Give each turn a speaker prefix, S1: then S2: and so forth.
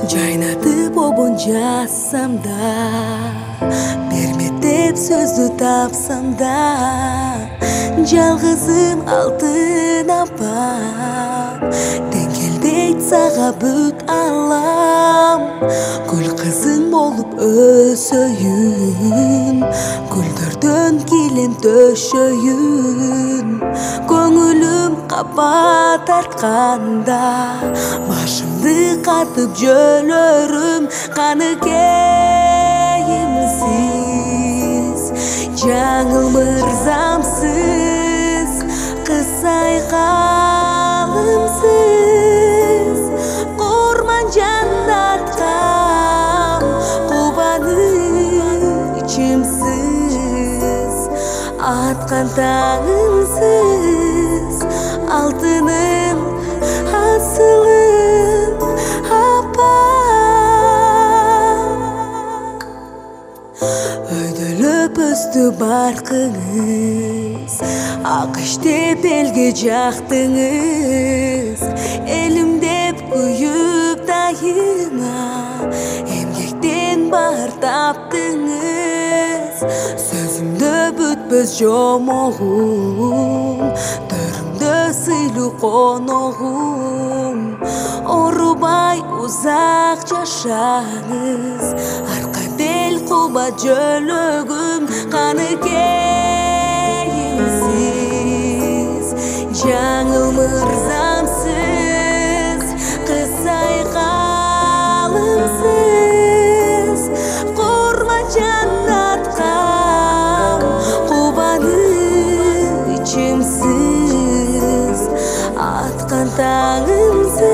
S1: Jaynatıp obon жазsam da, bermetep sözdü tapsam da, жалгызым алтын апам, деңгелдейт сага бүт алам. Гүл кызың болуп өсөйүн, гүлдөрдөн килем төшөйүн. Көңүлүм капа тартканда, башымды катып жөлөрүм. Каныкейимсиз, жаңыл мырзамсыз, кысай калымсыз, курман жаннаткам, кубанычымсыз, аткан таңымсыз, алтыным, асылым, апам. Өйдөлөп өстү баркыңыз, акыш деп элге жактыңыз, элим деп күйүп дайыма, эмгектен баар таптыңыз. Сөзүмдө бүтпөс жомогум, төрүмдө сыйлуу коногум. Орубай узак жашаңыз, арка бел кубат жөлөгүм. Каныкейимсиз, жаңыл мырзамсыз, кысай калымсыз, курман жаннаткам, кубанычымсыз, аткан таңымсыз.